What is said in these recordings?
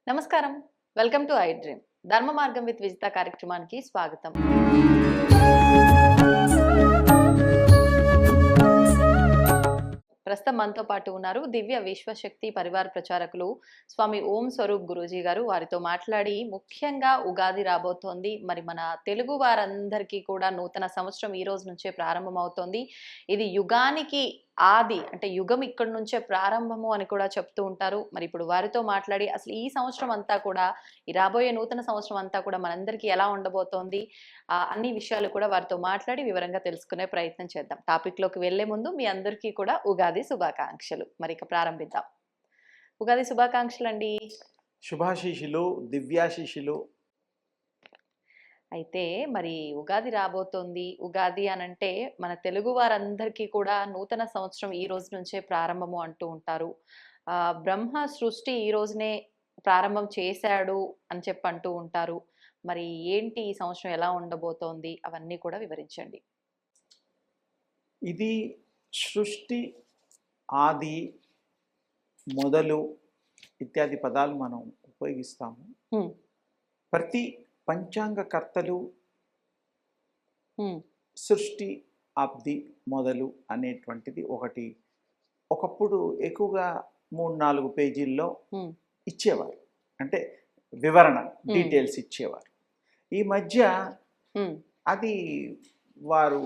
నమస్కారం, welcome to I dream. ధర్మ మార్గం విత్ విజిత కార్యక్రమానికి స్వాగతం. ప్రస్తుతం మనతో పాటు ఉన్నారు దివ్య విశ్వశక్తి పరివార ప్రచారకులు స్వామి ఓం స్వరూప్ గురూజీ గారు. వారితో మాట్లాడి ముఖ్యంగా ఉగాది రాబోతోంది. మరి మన తెలుగు వారందరికీ కూడా నూతన సంవత్సరం ఈ రోజు నుంచే ప్రారంభమవుతోంది. ఇది యుగానికి ఆది, అంటే యుగం ఇక్కడి నుంచే ప్రారంభము అని కూడా చెప్తూ ఉంటారు. మరి ఇప్పుడు వారితో మాట్లాడి అసలు ఈ సంవత్సరం అంతా కూడా, ఈ రాబోయే నూతన సంవత్సరం అంతా కూడా మనందరికీ ఎలా ఉండబోతోంది, అన్ని విషయాలు కూడా వారితో మాట్లాడి వివరంగా తెలుసుకునే ప్రయత్నం చేద్దాం. టాపిక్ లోకి వెళ్లే ముందు మీ అందరికీ కూడా ఉగాది శుభాకాంక్షలు. మరి ఇక ప్రారంభిద్దాం. ఉగాది శుభాకాంక్షలు అండి. శుభాశీషులు, దివ్యాశీషులు. అయితే మరి ఉగాది రాబోతోంది. ఉగాది అనంటే మన తెలుగు వారందరికీ కూడా నూతన సంవత్సరం ఈ రోజు నుంచే ప్రారంభము అంటూ ఉంటారు. బ్రహ్మ సృష్టి ఈ రోజునే ప్రారంభం చేశాడు అని చెప్పి అంటూ ఉంటారు. మరి ఏంటి ఈ సంవత్సరం ఎలా ఉండబోతోంది, అవన్నీ కూడా వివరించండి. ఇది సృష్టి, ఆది, మొదలు ఇత్యాది పదాలు మనం ఉపయోగిస్తాము. ప్రతి పంచాంగకర్తలు సృష్టి, ఆబ్ది, మొదలు అనేటువంటిది ఒకటి ఒకప్పుడు ఎక్కువగా 3-4 పేజీల్లో ఇచ్చేవారు. అంటే వివరణ, డీటెయిల్స్ ఇచ్చేవారు. ఈ మధ్య అది వారు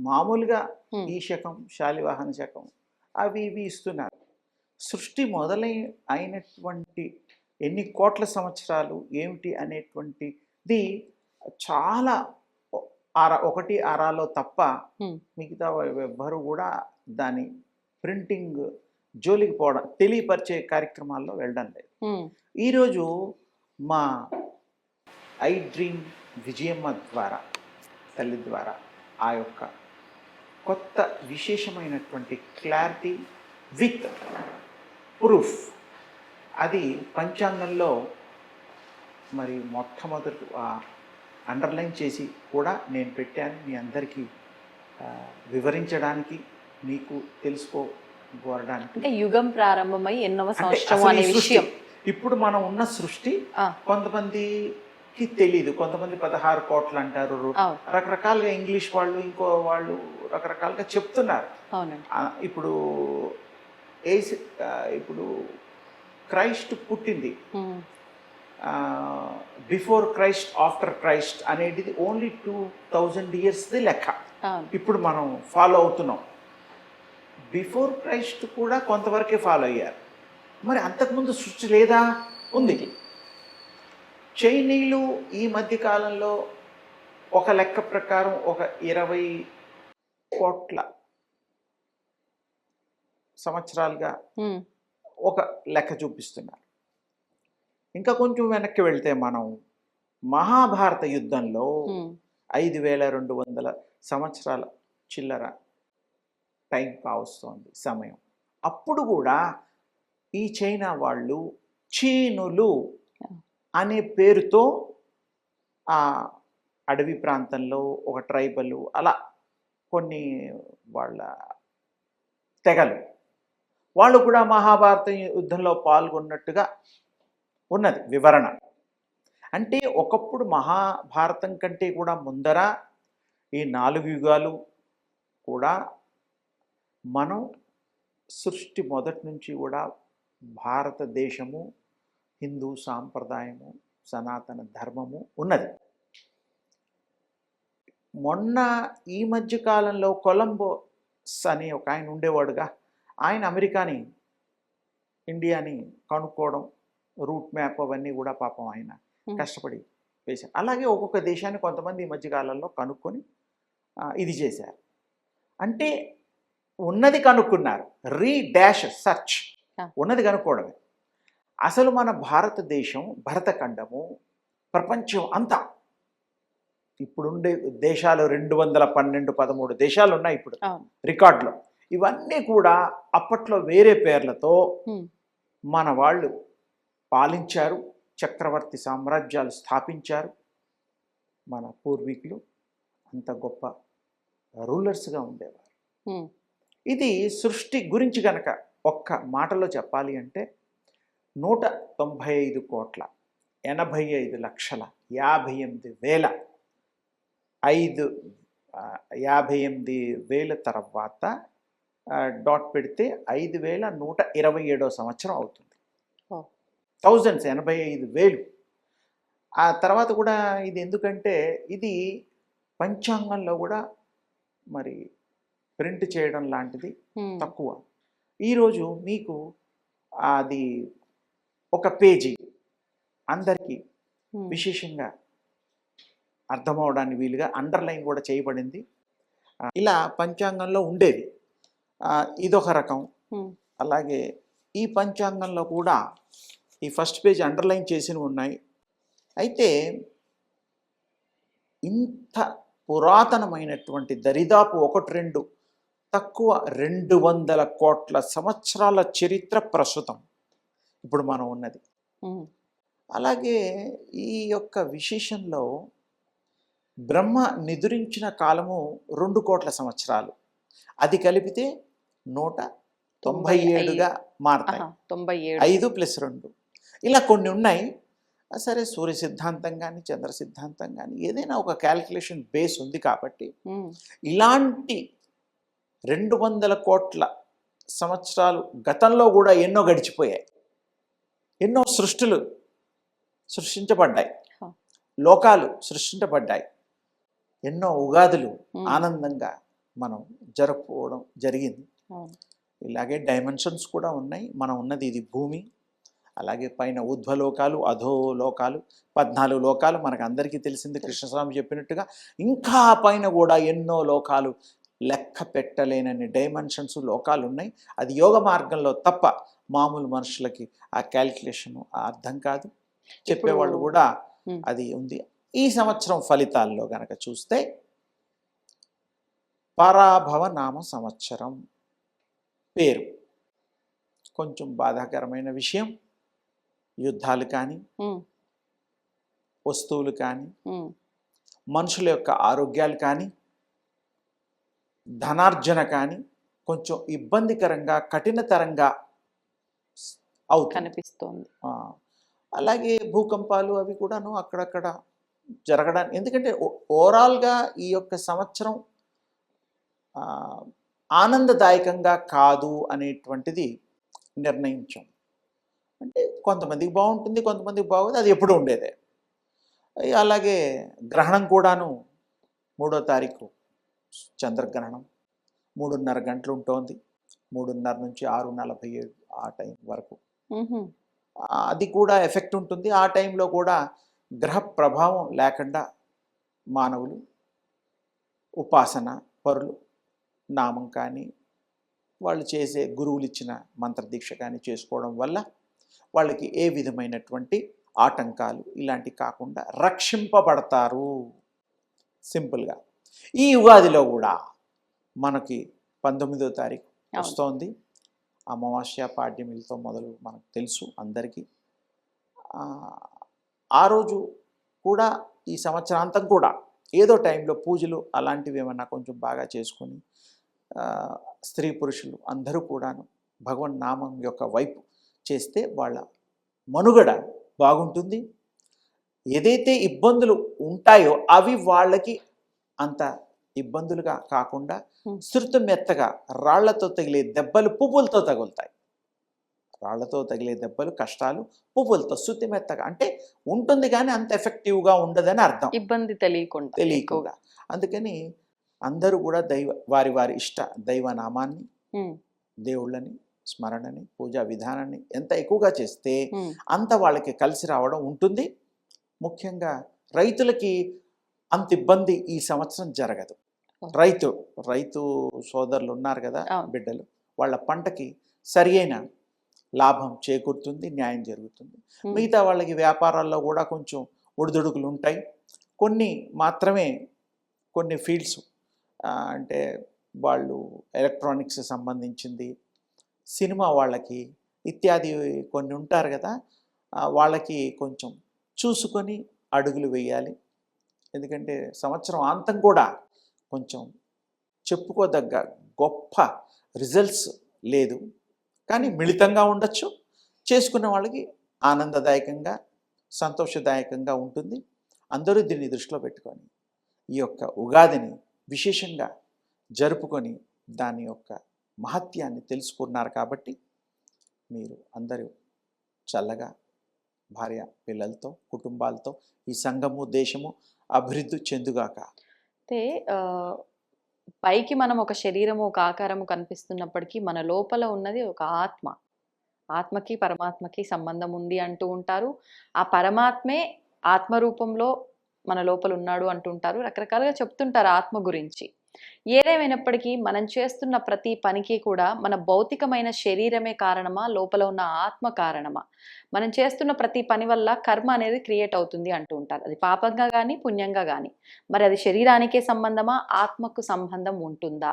మామూలుగా ఈ శకం, శాలివాహన శకం అవి ఇవి ఇస్తున్నారు. సృష్టి అయినటువంటి ఎన్ని కోట్ల సంవత్సరాలు ఏమిటి అనేటువంటిది చాలా ఒకటి అరాలో తప్ప మిగతా ఎవ్వరు కూడా దాని ప్రింటింగ్ జోలికి పోవడం, తెలియపరిచే కార్యక్రమాల్లో వెళ్ళడం లేదు. ఈరోజు మా ఐ డ్రీమ్ విజయమ్మ ద్వారా, తల్లి ద్వారా ఆ యొక్క కొత్త విశేషమైనటువంటి క్లారిటీ విత్ ప్రూఫ్, అది పంచాంగంలో మరి మొట్టమొదటి అండర్లైన్ చేసి కూడా నేను పెట్టాను. మీ అందరికీ వివరించడానికి, మీకు తెలుసుకోవడానికి. అంటే యుగం ప్రారంభమై ఎన్నవ సంవత్సరం అనే విషయం. ఇప్పుడు మనం ఉన్న సృష్టి కొంతమందికి తెలీదు. కొంతమంది 16 కోట్లు అంటారు, రకరకాలుగా ఇంగ్లీష్ వాళ్ళు, ఇంకో వాళ్ళు రకరకాలుగా చెప్తున్నారు. ఇప్పుడు క్రైస్ట్ పుట్టింది, బిఫోర్ క్రైస్ట్, ఆఫ్టర్ క్రైస్ట్ అనేది ఓన్లీ 2000 ఇయర్స్ది లెక్క ఇప్పుడు మనం ఫాలో అవుతున్నాం. బిఫోర్ క్రైస్ట్ కూడా కొంతవరకే ఫాలో అయ్యారు. మరి అంతకుముందు సృష్టి లేదా? ఉంది. చైనీయులు ఈ మధ్య కాలంలో ఒక లెక్క ప్రకారం ఒక 20 కోట్ల సంవత్సరాలుగా ఒక లెక్క చూపిస్తున్నారు. ఇంకా కొంచెం వెనక్కి వెళ్తే మనం మహాభారత యుద్ధంలో 5200 సంవత్సరాల చిల్లర టైం కావస్తోంది, సమయం. అప్పుడు కూడా ఈ చైనా వాళ్ళు చీనులు అనే పేరుతో ఆ అడవి ప్రాంతంలో ఒక ట్రైబలు, అలా కొన్ని వాళ్ళ తెగలు, వాళ్ళు కూడా మహాభారత యుద్ధంలో పాల్గొన్నట్టుగా ఉన్నది వివరణ. అంటే ఒకప్పుడు మహాభారతం కంటే కూడా ముందర ఈ 4 యుగాలు కూడా మనం సృష్టి మొదటి నుంచి కూడా భారతదేశము, హిందూ సాంప్రదాయము, సనాతన ధర్మము ఉన్నది. మొన్న ఈ మధ్య కాలంలో కొలంబోస్ అని ఒక ఆయన ఉండేవాడుగా, ఆయన అమెరికాని, ఇండియాని కనుక్కోవడం, రూట్ మ్యాప్ అవన్నీ కూడా పాపం ఆయన కష్టపడి వేశారు. అలాగే ఒక్కొక్క దేశాన్ని కొంతమంది ఈ మధ్యకాలంలో కనుక్కొని ఇది చేశారు. అంటే ఉన్నది కనుక్కున్నారు, సెర్చ్, ఉన్నది కనుక్కోవడమే. అసలు మన భారతదేశం, భరతఖండము, ప్రపంచం అంతా ఇప్పుడుండే దేశాలు 212-13 దేశాలు ఉన్నాయి ఇప్పుడు రికార్డులో. ఇవన్నీ కూడా అప్పట్లో వేరే పేర్లతో మన వాళ్ళు పాలించారు, చక్రవర్తి సామ్రాజ్యాలు స్థాపించారు. మన పూర్వీకులు అంత గొప్ప రూలర్స్గా ఉండేవారు. ఇది సృష్టి గురించి గనక ఒక్క మాటలో చెప్పాలి అంటే 195,85,58,000 తర్వాత డాట్ పెడితే 5,127వ సంవత్సరం అవుతుంది. ఓ. 85,000 ఆ తర్వాత కూడా ఇది ఎందుకంటే ఇది పంచాంగంలో కూడా మరి ప్రింట్ చేయడం లాంటిది తక్కువ. ఈరోజు మీకు అది ఒక పేజీ అందరికీ విశేషంగా అర్థమవడానికి వీలుగా అండర్లైన్ కూడా చేయబడింది. ఇలా పంచాంగంలో ఉండేది. ఇదొక రకం. అలాగే ఈ పంచాంగంలో కూడా ఈ ఫస్ట్ పేజ్ అండర్లైన్ చేసినవి ఉన్నాయి. అయితే ఇంత పురాతనమైనటువంటి దరిదాపు 1-2 తక్కువ 200 కోట్ల సంవత్సరాల చరిత్ర ప్రస్తుతం ఇప్పుడు మనం ఉన్నది. అలాగే ఈ యొక్క విశేషంలో బ్రహ్మ నిద్రించిన కాలము 2 కోట్ల సంవత్సరాలు, అది కలిపితే 197గా మారతాయి. 5 + 2 ఇలా కొన్ని ఉన్నాయి. సరే, సూర్య సిద్ధాంతం కానీ చంద్ర సిద్ధాంతం కానీ ఏదైనా ఒక క్యాల్కులేషన్ బేస్ ఉంది కాబట్టి ఇలాంటి 200 కోట్ల సంవత్సరాలు గతంలో కూడా ఎన్నో గడిచిపోయాయి. ఎన్నో సృష్టిలు సృష్టించబడ్డాయి, లోకాలు సృష్టించబడ్డాయి, ఎన్నో ఉగాదులు ఆనందంగా మనం జరుపుకోవడం జరిగింది. ఇలాగే డైమెన్షన్స్ కూడా ఉన్నాయి. మనం ఉన్నది ఇది భూమి, అలాగే పైన ఊర్ధ్వలోకాలు, అధోలోకాలు, 14 లోకాలు మనకు అందరికీ తెలిసింది కృష్ణస్వామి చెప్పినట్టుగా. ఇంకా పైన కూడా ఎన్నో లోకాలు, లెక్క పెట్టలేనన్ని డైమెన్షన్స్ లోకాలు ఉన్నాయి. అది యోగ మార్గంలో తప్ప మామూలు మనుషులకి ఆ క్యాల్కులేషన్ అర్థం కాదు. చెప్పేవాళ్ళు కూడా అది ఉంది. ఈ సంవత్సరం ఫలితాల్లో గనక చూస్తే పరాభవ నామ సంవత్సరం పేరు కొంచెం బాధాకరమైన విషయం. యుద్ధాలు కానీ, వస్తువులు కానీ, మనుషుల యొక్క ఆరోగ్యాలు కానీ, ధనార్జన కానీ కొంచెం ఇబ్బందికరంగా, కఠినతరంగా కనిపిస్తోంది. అలాగే భూకంపాలు అవి కూడాను అక్కడక్కడ జరగడానికి, ఎందుకంటే ఓవరాల్గా ఈ యొక్క సంవత్సరం ఆనందదాయకంగా కాదు అనేటువంటిది నిర్ణయించాం. అంటే కొంతమందికి బాగుంటుంది, కొంతమందికి బాగోదు, అది ఎప్పుడు ఉండేదే. అలాగే గ్రహణం కూడాను 3వ తారీఖు చంద్రగ్రహణం 3:30 గంటలు ఉంటుంది. 3:30 నుంచి 6:47 ఆ టైం వరకు అది కూడా ఎఫెక్ట్ ఉంటుంది. ఆ టైంలో కూడా గ్రహ ప్రభావం లేకుండా మానవులు ఉపాసన పరులు నామం కానీ, వాళ్ళు చేసే గురువులు ఇచ్చిన మంత్రదీక్ష కానీ చేసుకోవడం వల్ల వాళ్ళకి ఏ విధమైనటువంటి ఆటంకాలు ఇలాంటివి కాకుండా రక్షింపబడతారు. సింపుల్గా ఈ ఉగాదిలో కూడా మనకి 19వ తారీఖు వస్తోంది. అమావాస్య పాడ్యమిలతో మొదలు మనకు తెలుసు అందరికీ. ఆ రోజు కూడా ఈ సంవత్సరాంతం కూడా ఏదో టైంలో పూజలు అలాంటివి ఏమన్నా కొంచెం బాగా చేసుకొని స్త్రీ పురుషులు అందరూ కూడాను భగవన్ నామం యొక్క వైపు చేస్తే వాళ్ళ మనుగడ బాగుంటుంది. ఏదైతే ఇబ్బందులు ఉంటాయో అవి వాళ్ళకి అంత ఇబ్బందులుగా కాకుండా శృతి మెత్తగా, రాళ్లతో తగిలే దెబ్బలు పువ్వులతో తగులుతాయి. రాళ్లతో తగిలే దెబ్బలు, కష్టాలు పువ్వులతో శృతి మెత్తగా అంటే ఉంటుంది, కానీ అంత ఎఫెక్టివ్గా ఉండదని అర్థం. ఇబ్బంది తెలియకుండా. అందుకని అందరూ కూడా వారి వారి ఇష్ట దైవనామాన్ని, దేవుళ్ళని, స్మరణని, పూజా విధానాన్ని ఎంత ఎక్కువగా చేస్తే అంత వాళ్ళకి కలిసి రావడం ఉంటుంది. ముఖ్యంగా రైతులకి అంత ఇబ్బంది ఈ సంవత్సరం జరగదు. రైతు సోదరులు ఉన్నారు కదా, బిడ్డలు, వాళ్ళ పంటకి సరి అయిన లాభం చేకూరుతుంది, న్యాయం జరుగుతుంది. మిగతా వాళ్ళకి వ్యాపారాల్లో కూడా కొంచెం ఒడిదుడుకులు ఉంటాయి. కొన్ని మాత్రమే, కొన్ని ఫీల్డ్స్ అంటే వాళ్ళు ఎలక్ట్రానిక్స్ సంబంధించింది, సినిమా వాళ్ళకి ఇత్యాది కొన్ని ఉంటారు కదా, వాళ్ళకి కొంచెం చూసుకొని అడుగులు వేయాలి. ఎందుకంటే సంవత్సరం అంతం కూడా కొంచెం చెప్పుకోదగ్గ గొప్ప రిజల్ట్స్ లేదు, కానీ మిళితంగా ఉండొచ్చు. చేసుకున్న వాళ్ళకి ఆనందదాయకంగా సంతోషదాయకంగా ఉంటుంది. అందరూ దీన్ని దృష్టిలో పెట్టుకొని ఈ యొక్క ఉగాదిని విశేషంగా జరుపుకొని దాని యొక్క మహత్యాన్ని తెలుసుకున్నారు. కాబట్టి మీరు అందరూ చల్లగా భార్య పిల్లలతో కుటుంబాలతో ఈ సంఘము దేశము అభివృద్ధి చెందుగాక. అయితే పైకి మనం ఒక శరీరము ఒక ఆకారము కనిపిస్తున్నప్పటికీ మన లోపల ఉన్నది ఒక ఆత్మ. ఆత్మకి పరమాత్మకి సంబంధం ఉంది అంటూ ఉంటారు. ఆ పరమాత్మే ఆత్మ రూపంలో మన లోపల ఉన్నాడు అంటుంటారు. రకరకాలుగా చెప్తుంటారు ఆత్మ గురించి. ఏదేమైనప్పటికీ మనం చేస్తున్న ప్రతి పనికి కూడా మన భౌతికమైన శరీరమే కారణమా, లోపల ఉన్న ఆత్మ కారణమా? మనం చేస్తున్న ప్రతి పని వల్ల కర్మ అనేది క్రియేట్ అవుతుంది అంటూ ఉంటారు. అది పాపంగా కానీ పుణ్యంగా కానీ. మరి అది శరీరానికే సంబంధమా, ఆత్మకు సంబంధం ఉంటుందా?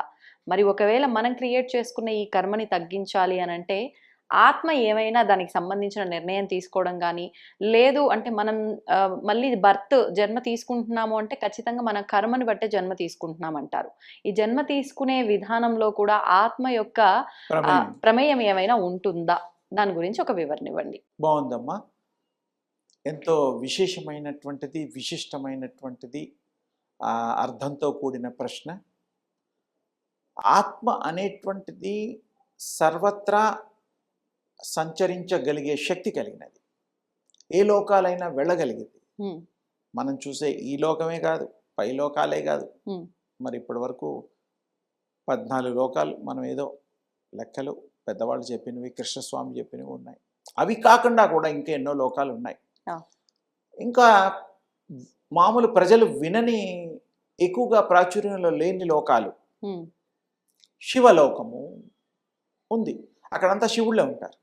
మరి ఒకవేళ మనం క్రియేట్ చేసుకున్న ఈ కర్మని తగ్గించాలి అని అంటే ఆత్మ ఏమైనా దానికి సంబంధించిన నిర్ణయం తీసుకోవడం కానీ, లేదు అంటే మనం మళ్ళీ జన్మ తీసుకుంటున్నాము అంటే ఖచ్చితంగా మన కర్మని బట్టే జన్మ తీసుకుంటున్నాం అంటారు. ఈ జన్మ తీసుకునే విధానంలో కూడా ఆత్మ యొక్క ప్రమేయం ఏమైనా ఉంటుందా? దాని గురించి ఒక వివరణ ఇవ్వండి. బాగుందమ్మా, ఎంతో విశేషమైనటువంటిది, విశిష్టమైనటువంటిది, అర్థంతో కూడిన ప్రశ్న. ఆత్మ అనేటువంటిది సర్వత్రా సంచరించగలిగే శక్తి కలిగినది. ఏ లోకాలైనా వెళ్ళగలిగింది. మనం చూసే ఈ లోకమే కాదు, పై లోకాలే కాదు. మరి ఇప్పటి వరకు 14 లోకాలు మనం ఏదో లెక్కలు పెద్దవాళ్ళు చెప్పినవి, కృష్ణస్వామి చెప్పినవి ఉన్నాయి. అవి కాకుండా కూడా ఇంకా ఎన్నో లోకాలు ఉన్నాయి. ఇంకా మామూలు ప్రజలు వినని, ఎక్కువగా ప్రాచుర్యంలో లేని లోకాలు. శివలోకము ఉంది. అక్కడంతా శివుళ్ళే ఉంటారు.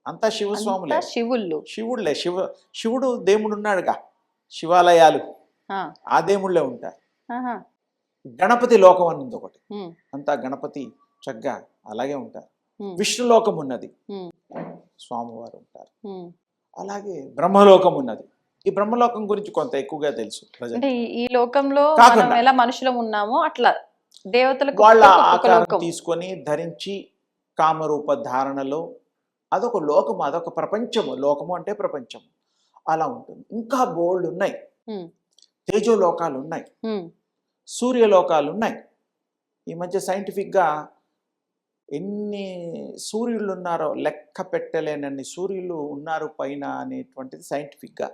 అంతా శివస్వాములే, శివుళ్ళే. శివుడు దేవుడు ఉన్నాడుగా, శివాలయాలు ఆ దేవుళ్ళే ఉంటారు. గణపతి లోకం అని ఉంది ఒకటి, అంతా గణపతి చక్కగా అలాగే ఉంటారు. విష్ణు లోకం ఉన్నది, స్వామివారు ఉంటారు. అలాగే బ్రహ్మలోకం ఉన్నది. ఈ బ్రహ్మలోకం గురించి కొంత ఎక్కువగా తెలుసు. అంటే ఈ లోకంలో ఎలా మనుషులం ఉన్నామో అట్లా దేవతలకు వాళ్ళ ఆకారం తీసుకొని ధరించి కామరూప ధారణలో అదొక లోకము, అదొక ప్రపంచము. లోకము అంటే ప్రపంచము అలా ఉంటుంది. ఇంకా బోల్డ్ ఉన్నాయి. తేజోలోకాలు ఉన్నాయి, సూర్యలోకాలు ఉన్నాయి. ఈ మధ్య సైంటిఫిక్గా ఎన్ని సూర్యులు ఉన్నారో లెక్క పెట్టలేనన్ని సూర్యులు ఉన్నారు పైన అనేటువంటిది సైంటిఫిక్గా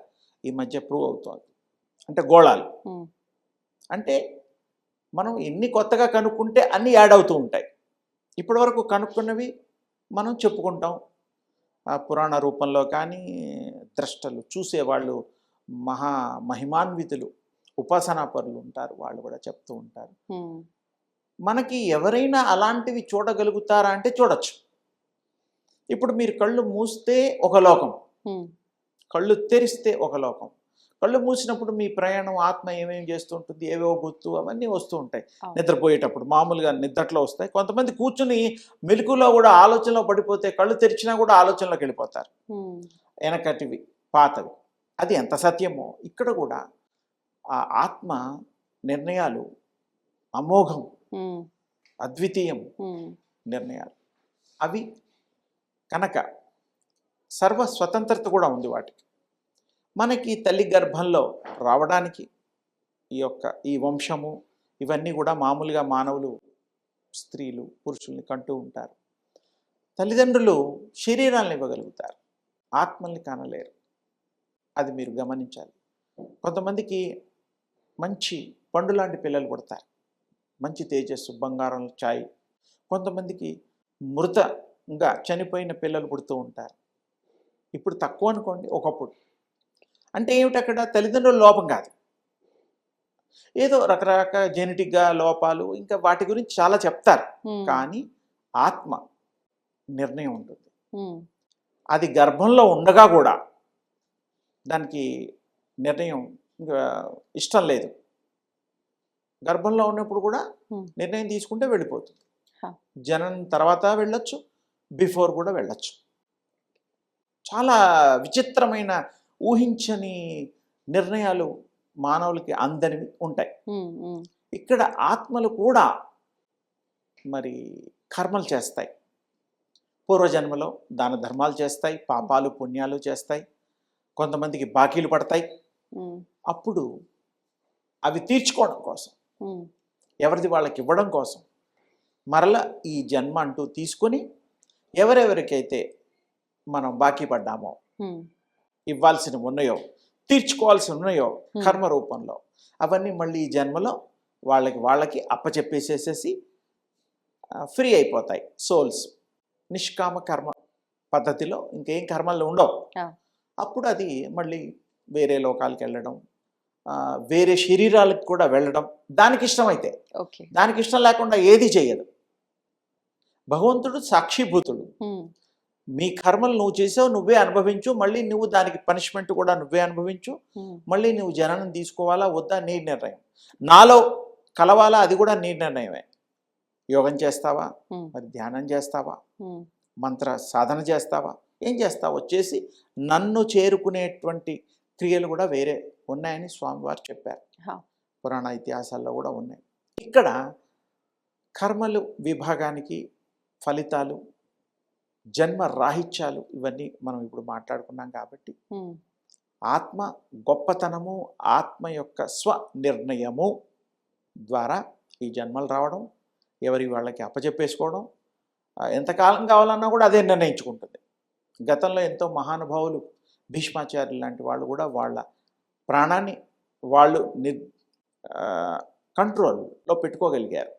ఈ మధ్య ప్రూవ్ అవుతుంది. అంటే గోళాలు అంటే మనం ఎన్ని కొత్తగా కనుక్కుంటే అన్నీ యాడ్ అవుతూ ఉంటాయి. ఇప్పటి వరకు కనుక్కున్నవి మనం చెప్పుకుంటాం. పురాణ రూపంలో కానీ ద్రష్టలు చూసేవాళ్ళు, మహిమాన్వితులు, ఉపాసనాపరులు ఉంటారు, వాళ్ళు కూడా చెప్తూ ఉంటారు. మనకి ఎవరైనా అలాంటివి చూడగలుగుతారా అంటే చూడొచ్చు. ఇప్పుడు మీరు కళ్ళు మూస్తే ఒక లోకం, కళ్ళు తెరిస్తే ఒక లోకం. కళ్ళు మూసినప్పుడు మీ ప్రయాణం ఆత్మ ఏమేమి చేస్తూ ఉంటుంది, ఏవేవో గుర్తు అవన్నీ వస్తూ ఉంటాయి. నిద్రపోయేటప్పుడు మామూలుగా నిద్రలో వస్తాయి. కొంతమంది కూర్చుని మెలకులో కూడా ఆలోచనలో పడిపోతే కళ్ళు తెరిచినా కూడా ఆలోచనలోకి వెళ్ళిపోతారు, వెనకటివి పాతవి. అది ఎంత సత్యమో ఇక్కడ కూడా ఆ ఆత్మ నిర్ణయాలు అమోఘం, అద్వితీయం నిర్ణయాలు. అవి కనుక సర్వ స్వతంత్రత కూడా ఉంది వాటికి. మనకి తల్లి గర్భంలో రావడానికి ఈ వంశము ఇవన్నీ కూడా మామూలుగా మానవులు స్త్రీలు పురుషుల్ని కంటూ ఉంటారు. తల్లిదండ్రులు శరీరాలను ఇవ్వగలుగుతారు, ఆత్మల్ని కానలేరు. అది మీరు గమనించాలి. కొంతమందికి మంచి పండు లాంటి పిల్లలు పుడతారు, మంచి తేజస్సు, బంగారం ఛాయ్. కొంతమందికి మృతంగా చనిపోయిన పిల్లలు పుడుతూ ఉంటారు. ఇప్పుడు తక్కువ అనుకోండి, ఒకప్పుడు. అంటే ఏమిటి, అక్కడ తల్లిదండ్రుల లోపం కాదు, ఏదో రకరకాల జెనెటిక్గా లోపాలు, ఇంకా వాటి గురించి చాలా చెప్తారు. కానీ ఆత్మ నిర్ణయం ఉంటుంది. అది గర్భంలో ఉండగా కూడా దానికి నిర్ణయం ఇష్టం లేదు. గర్భంలో ఉన్నప్పుడు కూడా నిర్ణయం తీసుకుంటే వెళ్ళిపోతుంది. జననం తర్వాత వెళ్ళొచ్చు, బిఫోర్ కూడా వెళ్ళొచ్చు. చాలా విచిత్రమైన ఊహించని నిర్ణయాలు మానవులకి అందరివి ఉంటాయి. ఇక్కడ ఆత్మలు కూడా మరి కర్మలు చేస్తాయి. పూర్వజన్మలో దాన ధర్మాలు చేస్తాయి, పాపాలు పుణ్యాలు చేస్తాయి, కొంతమందికి బాకీలు పడతాయి. అప్పుడు అవి తీర్చుకోవడం కోసం, ఎవరిది వాళ్ళకి ఇవ్వడం కోసం మరలా ఈ జన్మ అంటూ తీసుకొని ఎవరెవరికైతే మనం బాకీ పడ్డామో, ఇవ్వాల్సినవి ఉన్నాయో, తీర్చుకోవాల్సి ఉన్నాయో కర్మ రూపంలో, అవన్నీ మళ్ళీ ఈ జన్మలో వాళ్ళకి అప్పచెప్పేసేసేసి ఫ్రీ అయిపోతాయి సోల్స్. నిష్కామ కర్మ పద్ధతిలో ఇంకేం కర్మలు ఉండవు. అప్పుడు అది మళ్ళీ వేరే లోకాలకు వెళ్ళడం, వేరే శరీరాలకు కూడా వెళ్ళడం దానికి ఇష్టమైతే. దానికి ఇష్టం లేకుండా ఏది చేయదు. భగవంతుడు సాక్షిభూతుడు. మీ కర్మలు నువ్వు చేసావు, నువ్వే అనుభవించు, మళ్ళీ నువ్వు దానికి పనిష్మెంట్ కూడా నువ్వే అనుభవించు, మళ్ళీ నువ్వు జననం తీసుకోవాలా వద్దా నీ నిర్ణయం. నాలో కలవాలా అది కూడా నీ నిర్ణయమే. యోగం చేస్తావా, మరి ధ్యానం చేస్తావా, మంత్ర సాధన చేస్తావా, ఏం చేస్తావా, వచ్చేసి నన్ను చేరుకునేటువంటి క్రియలు కూడా వేరే ఉన్నాయని స్వామివారు చెప్పారు. పురాణ ఇతిహాసాల్లో కూడా ఉన్నాయి. ఇక్కడ కర్మలు విభాగానికి ఫలితాలు, జన్మ రాహిత్యాలు ఇవన్నీ మనం ఇప్పుడు మాట్లాడుకున్నాం కాబట్టి ఆత్మ గొప్పతనము, ఆత్మ యొక్క స్వనిర్ణయము ద్వారా ఈ జన్మలు రావడం, ఎవరి వాళ్ళకి అప్పచెప్పేసుకోవడం, ఎంతకాలం కావాలన్నా కూడా అదే నిర్ణయించుకుంటుంది. గతంలో ఎంతో మహానుభావులు, భీష్మాచార్యులు లాంటి వాళ్ళు కూడా వాళ్ళ ప్రాణాన్ని వాళ్ళు కంట్రోల్లో పెట్టుకోగలిగారు.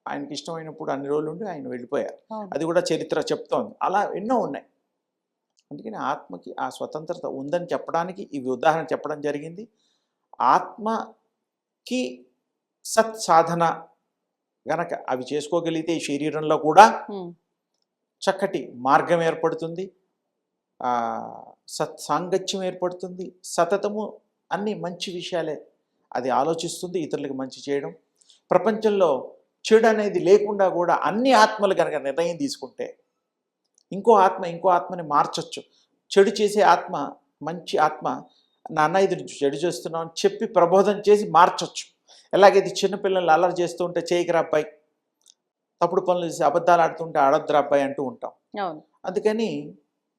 ఆయనకి ఇష్టమైనప్పుడు అన్ని రోజులు ఉండి ఆయన వెళ్ళిపోయారు. అది కూడా చరిత్ర చెప్తోంది. అలా ఎన్నో ఉన్నాయి. అందుకని ఆత్మకి ఆ స్వతంత్రత ఉందని చెప్పడానికి ఇవి ఉదాహరణ చెప్పడం జరిగింది. ఆత్మకి సత్ సాధన గనక అవి చేసుకోగలిగితే ఈ శరీరంలో కూడా చక్కటి మార్గం ఏర్పడుతుంది, సత్సాంగత్యం ఏర్పడుతుంది, సతతము అన్ని మంచి విషయాలే అది ఆలోచిస్తుంది, ఇతరులకు మంచి చేయడం. ప్రపంచంలో చెడు అనేది లేకుండా కూడా అన్ని ఆత్మలు కనుక నిర్ణయం తీసుకుంటే ఇంకో ఆత్మని మార్చొచ్చు. చెడు చేసే ఆత్మ, మంచి ఆత్మ, నాన్న ఇది చెడు చేస్తున్నాం అని చెప్పి ప్రబోధం చేసి మార్చొచ్చు. ఎలాగైతే చిన్నపిల్లలు అల్లరి చేస్తూ ఉంటే చేయకరా అబ్బాయి, తప్పుడు పనులు చేసి అబద్ధాలు ఆడుతుంటే ఆడొద్దురా అబ్బాయి అంటూ ఉంటాం. అందుకని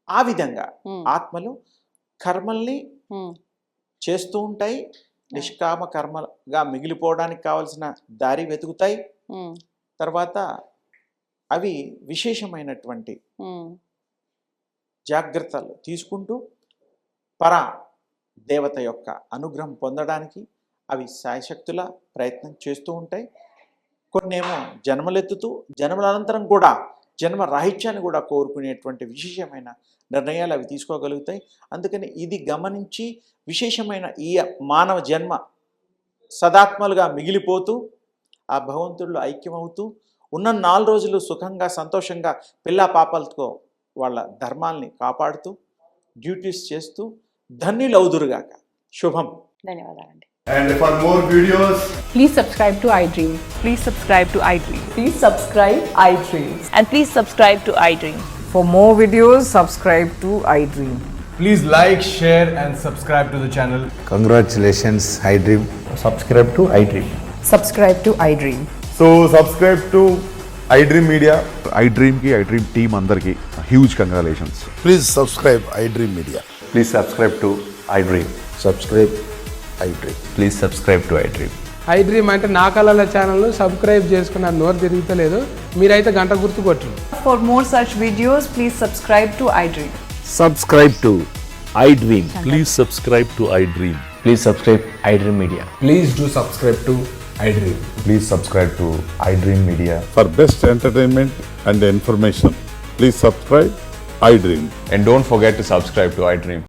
ఆ విధంగా ఆత్మలు కర్మల్ని చేస్తూ ఉంటాయి, నిష్కామ కర్మగా మిగిలిపోవడానికి కావలసిన దారి వెతుకుతాయి. తర్వాత అవి విశేషమైనటువంటి జాగ్రత్తలు తీసుకుంటూ పరా దేవత యొక్క అనుగ్రహం పొందడానికి అవి శాయశక్తుల ప్రయత్నం చేస్తూ ఉంటాయి. కొన్నేమో జన్మలెత్తుతూ జన్మల అనంతరం కూడా జన్మ రాహిత్యాన్ని కూడా కోరుకునేటువంటి విశేషమైన నిర్ణయాలు అవి తీసుకోగలుగుతాయి. అందుకని ఇది గమనించి విశేషమైన ఈ మానవ జన్మ సదాత్మలుగా మిగిలిపోతూ ఆ భగవంతుడిలో ఐక్యమవుతూ ఉన్న 4 రోజులు సుఖంగా సంతోషంగా పిల్లా పాపలతో వాళ్ళ ధర్మాల్ని కాపాడుతూ డ్యూటీస్ చేస్తూ ధన్యులవుదురుగాక. శుభం. ధన్యవాదాలండి. And for more videos, please subscribe to iDream. Please subscribe to iDream. Please subscribe iDream. And please subscribe to iDream. For more videos, subscribe to iDream. please like, share and subscribe to the channel. Congratulations, iDream. Subscribe to iDream. Subscribe to iDream. So subscribe to iDream Media. iDream ki iDream team అందరికి huge congratulations. Please subscribe iDream Media. Please subscribe to iDream. Subscribe iDream. Please subscribe to iDream. iDream అంటే నా కళల ఛానల్ను subscribe చేసుకున్న నోరు తిరుగుతలేదు, మీరైతే గంట గుర్తు కొట్టండి. For more such videos, please subscribe to iDream. Subscribe to iDream. Please subscribe to iDream. Please subscribe iDream Media. Please do subscribe to iDream. Please subscribe to iDream Media. For best entertainment and information, please subscribe iDream. And don't forget to subscribe to iDream.